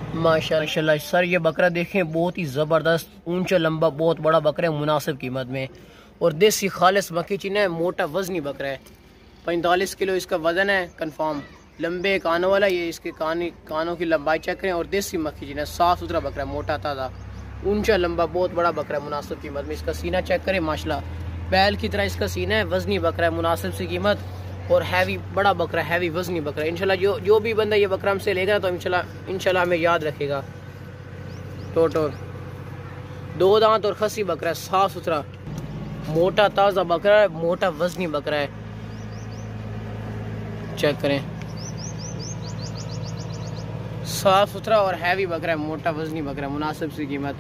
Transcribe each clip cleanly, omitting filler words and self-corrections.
माशाल्लाह सर, ये बकरा देखें, बहुत ही ज़बरदस्त ऊंचा लंबा बहुत बड़ा बकरा है मुनासिब कीमत में। और देसी खालिस मक्खी चीना है, मोटा वजनी बकरा है। 45 किलो इसका वज़न है कंफर्म। लंबे कानों वाला, ये इसके कानों की लंबाई चेक करें। और देसी मक्खी चीना है, साफ़ सुथरा बकरा है, मोटा ताज़ा ऊंचा लंबा बहुत बड़ा बकरा है मुनासिब कीमत में। इसका सीना चेक करें, माशाल्लाह बैल की तरह इसका सीना है। वजनी बकरा है, मुनासिब सी कीमत और हैवी बड़ा बकरा, हैवी वजनी बकरा। इंशाल्लाह जो भी बंदा ये बकरा हमसे लेगा तो इंशाल्लाह हमें याद रखेगा। टोटो 2 दांत और खसी बकरा है, साफ सुथरा मोटा ताज़ा बकरा है, मोटा वजनी बकरा है। चेक करें, साफ सुथरा और हैवी बकरा है, मोटा वजनी बकरा है, मुनासिब सी कीमत।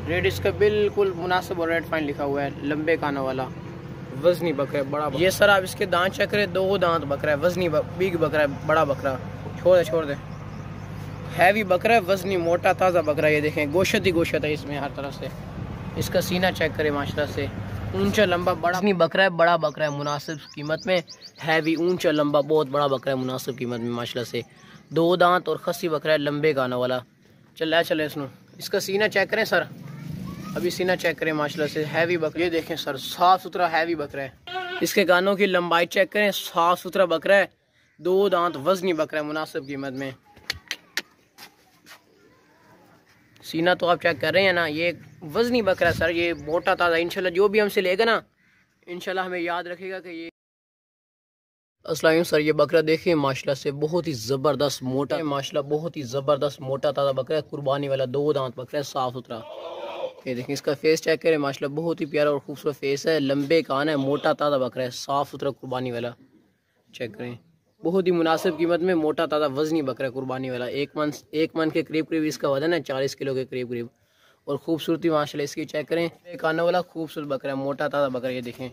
रेट इसका बिल्कुल मुनासिब और रेट फाइन लिखा हुआ है। लंबे कानों वाला वजनी बकरा है, बड़ा बकरा। ये सर आप इसके दांत चेक करें, 2 दांत बकरा है, वजनी बिग बकरा है, बड़ा बकरा। छोड़ दे हैवी बकरा है, वजनी मोटा ताज़ा बकरा। ये देखें, गोशत ही गोशत है इसमें हर तरफ से। इसका सीना चेक करें, माशाल्लाह से ऊंचा लंबा बड़ा बकरा है, बड़ा बकरा है मुनासिब कीमत में। हैवी ऊंचा लंबा बहुत बड़ा बकरा है मुनासिब कीमत में, माशाल्लाह से। 2 दांत और खसी बकरा है, लंबे कानों वाला। चले इसनो। इसका सीना चेक करें सर, अभी सीना चेक करें, माशाल्लाह से हैवी बकरा। ये देखें सर, साफ सुथरा हैवी बकरा है। इसके कानों की लंबाई चेक करें, साफ सुथरा बकरा है। 2 दांत वजनी बकरा है मुनासिब कीमत में। सीना तो आप चेक कर रहे हैं ना, ये वजनी बकरा है सर, ये मोटा ताज़ा। इंशाल्लाह जो भी हमसे लेगा ना, इंशाल्लाह हमें याद रखेगा कि ये। अस्सलाम सर, ये बकरा देखिए, माशाल्लाह से बहुत ही ज़बरदस्त मोटा है, माशाल्लाह बहुत ही ज़बरदस्त मोटा ताज़ा बकरा है, कुर्बानी वाला 2 दांत बकरा है, साफ सुथरा। ये देखिए, इसका फेस चेक करें, माशाल्लाह बहुत ही प्यारा और खूबसूरत फेस है। लंबे कान है, मोटा ताज़ा बकरा है, साफ सुथरा कुर्बानी वाला। चेक करें, बहुत ही मुनासिब कीमत में मोटा ताज़ा वजनी बकरा है, कुर्बानी वाला। एक मन के करीब इसका वजन है, 40 किलो के करीब। और खूबसूरती माशाल्लाह इसकी चेक करें, कानों वाला खूबसूरत बकरा है, मोटा ताज़ा बकरा। ये देखें,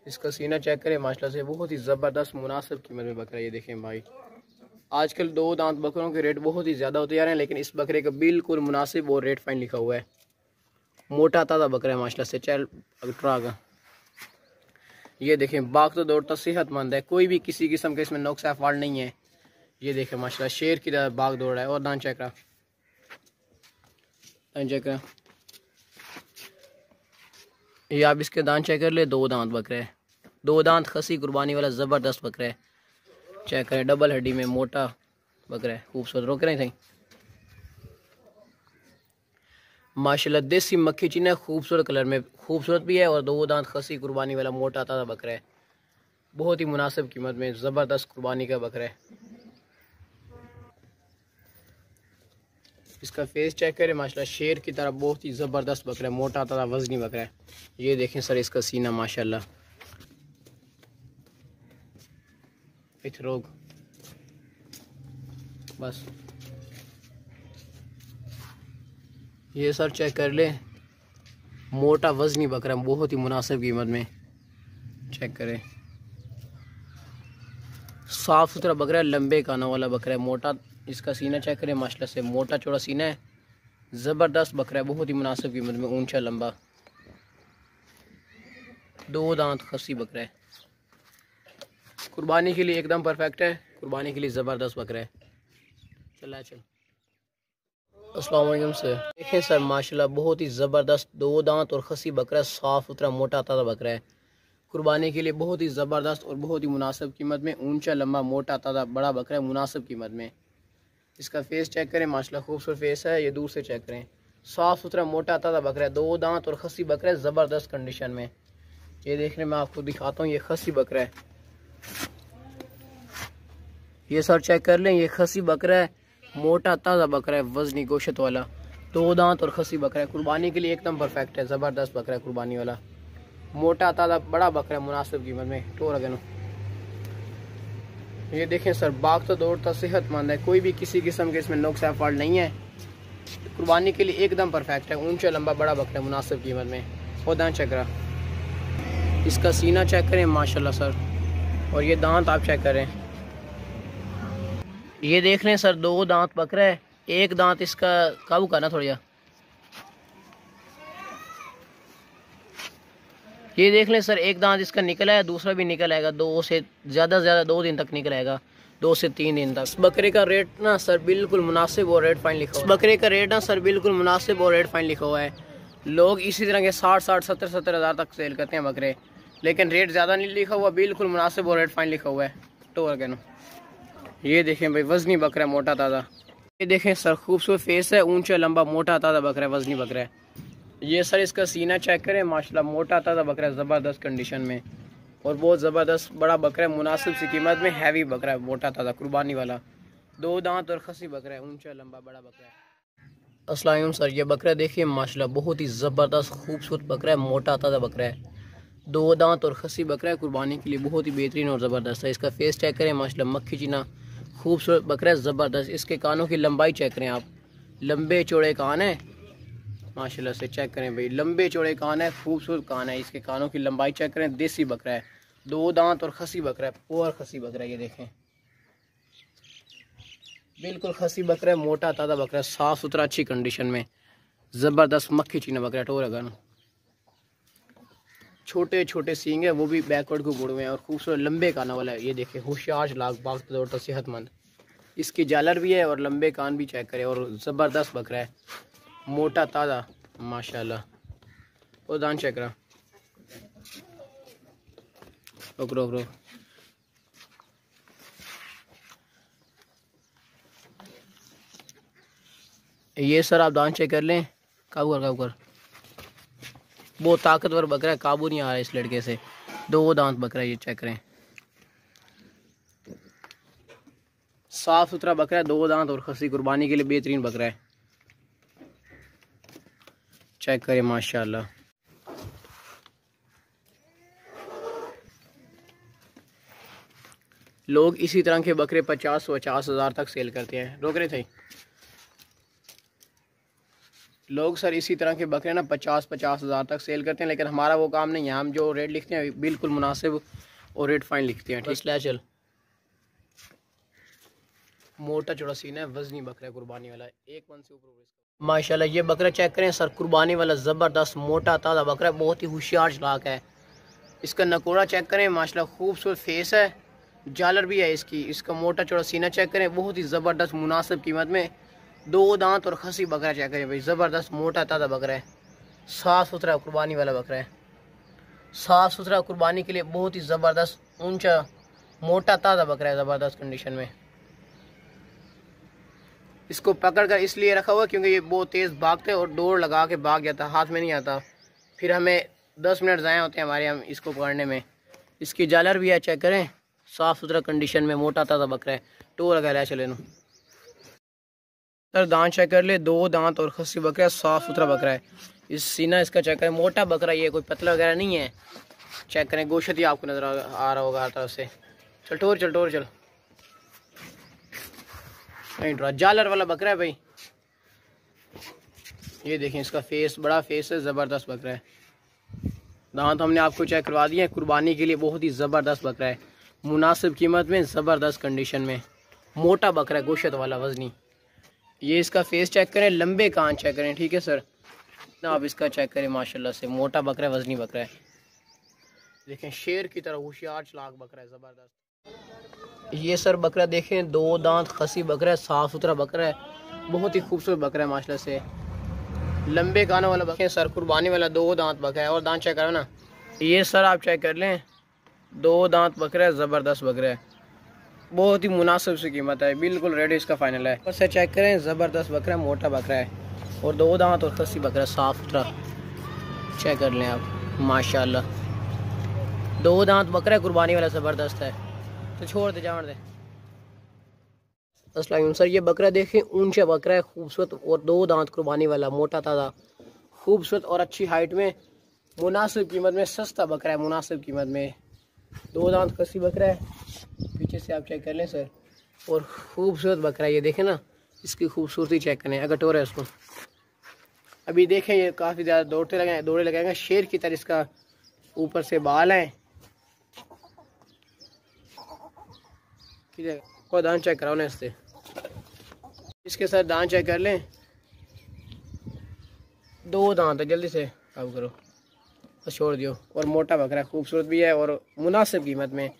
इसका सीना चेक करें, माशाल्लाह से बहुत ही ज़बरदस्त मुनासिब कीमत में बकरा। ये देखें भाई, आजकल 2 दांत बकरों के रेट बहुत ही ज़्यादा होते जा रहे हैं, लेकिन इस बकरे का बिल्कुल मुनासिब और रेट फाइन लिखा हुआ है। मोटा ताज़ा बकरा है माशाल्लाह से। चल अगट्रागा, ये देखें, बाग तो दौड़ता सेहतमंद है, कोई भी किसी किस्म का इसमें नुक्स फॉल्ट नहीं है। ये देखें माशाल्लाह, शेर की तरह बाग दौड़ रहा है। और दांत चेक रहा, ये आप इसके दांत चेक कर ले, 2 दांत बकरा है, 2 दांत खसी कुर्बानी वाला ज़बरदस्त बकरा है। चेक करें, डबल हड्डी में मोटा बकरा है, खूबसूरत। रोक रहे थे माशाल्लाह, देसी मक्खी चीना, खूबसूरत कलर में, खूबसूरत भी है। और 2 दांत खसी कुर्बानी वाला मोटा ताज़ा बकरा है, बहुत ही मुनासिब कीमत में, ज़बरदस्त कुर्बानी का बकरा है। इसका फेस चेक करें, माशाल्लाह शेर की तरह बहुत ही ज़बरदस्त बकरा है, मोटा ताज़ा वजनी बकरा है। ये देखें सर, इसका सीना माशाल्लाह रोग बस। ये सर चेक कर ले, मोटा वजनी बकरा, बहुत ही मुनासिब कीमत में। चेक करें, साफ सुथरा बकरा है, लंबे कानों वाला बकरा है, मोटा। इसका सीना चेक करें, माशाल्लाह से मोटा चौड़ा सीना है, ज़बरदस्त बकरा है, बहुत ही मुनासिब कीमत में, ऊंचा लंबा। 2 दांत खसी बकरा है, कुर्बानी के लिए एकदम परफेक्ट है, कुर्बानी के लिए ज़बरदस्त बकरा है। चल अस्सलाम वालेकुम सर। देखें सर, माशाल्लाह बहुत ही ज़बरदस्त 2 दांत और खसी बकरा, साफ़ सुथरा मोटा ताज़ा बकरा है, कुर्बानी के लिए बहुत ही ज़बरदस्त और बहुत ही मुनासिब कीमत में। ऊंचा लंबा मोटा ताज़ा बड़ा बकरा है, मुनासिब कीमत में। इसका फेस चेक करें, माशाल्लाह खूबसूरत फेस है। ये दूर से चेक करें, साफ़ सुथरा मोटा ताज़ा बकरा है, 2 दांत और खसी बकरा है, ज़बरदस्त कंडीशन में। ये देखने में आपको दिखाता हूँ, ये खसी बकरा है। ये सर चेक कर लें, ये खसी बकरा है, मोटा ताज़ा बकरा है, वजनी गोशत वाला, 2 दांत और खसी बकरा है, कुर्बानी के लिए एकदम परफेक्ट है, ज़बरदस्त बकरा है, कुर्बानी वाला, मोटा ताज़ा बड़ा बकरा है, मुनासिब कीमत में। टोर अगेनो, ये देखें सर, बाग तो दौड़ता सेहतमंद है, कोई भी किसी किस्म के इसमें नुक्स फॉल्ट नहीं है, कुर्बानी के लिए एकदम परफेक्ट है, ऊंचा लंबा बड़ा बकरा है, मुनासिब कीमत में। और दांत चेक रहा, इसका सीना चेक करें माशाल्लाह सर, और ये दांत आप चेक करें, ये देख लें सर, 2 दांत बकरा है, 1 दांत इसका काबू करना थोड़ा जा, ये देख लें सर, 1 दांत इसका निकल आया, दूसरा भी निकल आएगा, 2 से ज़्यादा 2 दिन तक निकल आएगा। 2 से 3 दिन तक। इस बकरे का रेट ना सर बिल्कुल मुनासिब और रेट फाइन लिखा हुआ है। इस बकरे का रेट ना सर बिल्कुल मुनासिब और रेट फाइन लिखा हुआ है। लोग इसी तरह के 60-60, 70-70 हज़ार तक सेल करते हैं बकरे, लेकिन रेट ज़्यादा नहीं लिखा हुआ, बिल्कुल मुनासिब और रेट फाइन लिखा हुआ है। टोर कहना ये देखें भाई, वजनी बकरा मोटा ताज़ा। ये देखें सर, खूबसूरत फेस है, ऊंचा लंबा मोटा ताज़ा बकरा है, वजनी बकरा है। ये सर इसका सीना चेक करें, माशाल्लाह मोटा ताज़ा बकरा है, ज़बरदस्त कंडीशन में और बहुत ज़बरदस्त बड़ा बकरा है, मुनासिब सी कीमत में, हैवी बकरा है, मोटा ताज़ा कुर्बानी वाला, 2 दांत और खसी बकरा है, ऊंचा लंबा बड़ा बकरा है। अस्सलाम वालेकुम सर, ये बकरा देखिए माशाल्लाह बहुत ही ज़बरदस्त खूबसूरत बकरा है, मोटा ताज़ा बकरा है, 2 दांत और खसी बकरा है, कुर्बानी के लिए बहुत ही बेहतरीन और ज़बरदस्त है। इसका फेस चेक करें, माशाल्लाह मक्खी चीना खूबसूरत बकरा है, ज़बरदस्त। इसके कानों की लंबाई चेक करें आप, लंबे चौड़े कान है माशाल्लाह से, चेक करें भाई, लंबे चौड़े कान है, खूबसूरत कान है। इसके कानों की लंबाई चेक करें, देसी बकरा है, 2 दांत और खसी बकरा है, प्योर खसी बकरा है। ये देखें बिल्कुल खसी बकरा है, मोटा ताज़ा बकरा है, साफ़ सुथरा अच्छी कंडीशन में, ज़बरदस्त मक्खी चीना बकरा है। टोर गाना छोटे छोटे सींग है, वो भी बैकवर्ड को बुढ़े हुए हैं और खूबसूरत लंबे कानों वाला है। ये देखें होशियार लाख बाग तौर सेहतमंद, इसकी जालर भी है और लंबे कान भी चेक करें और ज़बरदस्त बकरा है, मोटा ताज़ा माशाल्लाह। और दान चेक करा, रोक रोक रोक। ये सर आप दान चेक कर लें, काबू कर, बहुत ताकतवर बकरा है, काबू नहीं आ रहा है इस लड़के से, 2 दांत बकरा है। ये चेक करें, साफ सुथरा बकरा है, 2 दांत और खसी, कुर्बानी के लिए बेहतरीन बकरा है। चेक करें माशाल्लाह। लोग इसी तरह के बकरे 50 हज़ार तक सेल करते हैं। रोक रहे थे लोग सर, इसी तरह के बकरे ना 50 हज़ार तक सेल करते हैं, लेकिन हमारा वो काम नहीं है। हम जो रेट लिखते हैं बिल्कुल मुनासिब और रेट फाइन लिखते हैं। ठीक है, चल मोटा चौड़ा सीना है, वजनी बकरा है, कुर्बानी वाला, 1 मन से ऊपर माशाल्लाह। ये बकरा चेक करें सर, कुर्बानी वाला ज़बरदस्त मोटा ताज़ा बकरा है, बहुत ही होशियार चालाक है। इसका नकोड़ा चेक करें माशाल्लाह, खूबसूरत फेस है, जालर भी है इसकी। इसका मोटा चौड़ा सीना चेक करें, बहुत ही ज़बरदस्त मुनासिब कीमत में, 2 दांत और खसी बकरा चेक करें भाई, ज़बरदस्त मोटा ताज़ा बकरा है, साफ़ सुथरा कुर्बानी वाला बकरा है, साफ़ सुथरा कुर्बानी के लिए बहुत ही ज़बरदस्त ऊंचा मोटा ताज़ा बकरा है, ज़बरदस्त कंडीशन में। इसको पकड़ कर इसलिए रखा हुआ क्योंकि ये बहुत तेज़ भागते हैं और दौड़ लगा के भाग जाता, हाथ में नहीं आता, फिर हमें 10 मिनट ज़ाया होते हैं हमारे हम इसको पकड़ने में। इसकी जालर भी है, चेक करें, साफ़ सुथरा कंडीशन में, मोटा ताज़ा बकरा है। टोर लगा चले नो सर, दांत चेक कर ले, 2 दांत और खसी बकरा है, साफ़ सुथरा बकरा है। इस सीना इसका चेक करें, मोटा बकरा, ये कोई पतला वगैरह नहीं है। चेक करें, गोश्त ही आपको नज़र आ रहा होगा हर तरफ से। चल टोर चल नहीं डरा, जालर वाला बकरा है भाई। ये देखें, इसका फेस बड़ा फेस है, ज़बरदस्त बकरा है। दांत हमने आपको चेक करवा दिए हैं, कुर्बानी के लिए बहुत ही ज़बरदस्त बकरा है, मुनासिब कीमत में, ज़बरदस्त कंडीशन में, मोटा बकरा है, गोश्त वाला वजनी। ये इसका फेस चेक करें, लंबे कान चेक करें, ठीक है सर ना, आप इसका चेक करें माशाल्लाह से, मोटा बकरा है, वजनी बकरा है। देखें शेर की तरह होशियार चालाक बकरा है, ज़बरदस्त। ये सर बकरा देखें, 2 दांत खसी बकरा है, साफ़ सुथरा बकरा है, बहुत ही खूबसूरत बकरा है माशाल्लाह से, लंबे कानों वाला बकरा है सर, कुर्बानी वाला, 2 दांत बकरा है। और दांत चेक करो ना, ये सर आप चेक कर लें, 2 दांत बकरा है, ज़बरदस्त बकरा है, बहुत ही मुनासिब सी कीमत है, बिल्कुल रेडी इसका फाइनल है। बस चेक करें, ज़बरदस्त बकरा है, मोटा बकरा है और 2 दांत और खसी बकरा, साफ़ सुथरा, चेक कर लें आप माशाल्लाह, 2 दांत बकरा है, कुर्बानी वाला, ज़बरदस्त है। तो छोड़ दे, जान दे। अस्सलाम सर, ये बकरा देखें, ऊंचा बकरा है, खूबसूरत और 2 दांत, कुर्बानी वाला, मोटा ताज़ा, खूबसूरत और अच्छी हाइट में, मुनासिब कीमत में, सस्ता बकरा है, मुनासिब कीमत में, 2 दांत खसी बकरा है। पीछे से आप चेक कर लें सर, और खूबसूरत बकरा है, ये देखें ना, इसकी खूबसूरती चेक करें। अगर टोर है उसको, अभी देखें ये काफ़ी ज़्यादा दौड़े लगाएंगे, शेर की तरह इसका ऊपर से बाल हैं। और दांत चेक कराओ ना इससे, इसके साथ दांत चेक कर लें, 2 दांत है, जल्दी से काबू करो, बस छोड़ दियो। और मोटा बकरा खूबसूरत भी है और मुनासिब कीमत में,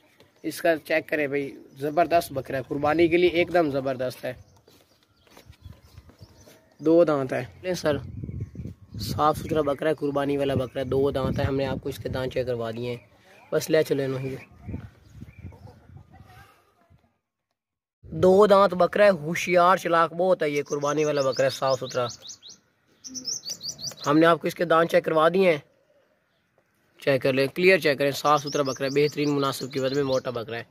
इसका चेक करें भाई, ज़बरदस्त बकरा है, कुर्बानी के लिए एकदम ज़बरदस्त है। 2 दांत है सर, साफ़ सुथरा बकरा है, कुर्बानी वाला बकरा है, 2 दांत है। हमने आपको इसके दांत चेक करवा दिए हैं, बस ले चले नहीं। 2 दांत बकरा है, होशियार चलाक बहुत है, ये कुर्बानी वाला बकरा है, साफ़ सुथरा। हमने आपको इसके दांत चेक करवा दिए हैं, चेक कर ले, क्लियर चेक करें, साफ़ सुथरा बकरा है, बेहतरीन मुनासिब कीमत में मोटा बकरा है,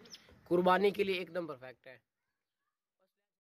कुर्बानी के लिए एकदम परफेक्ट है।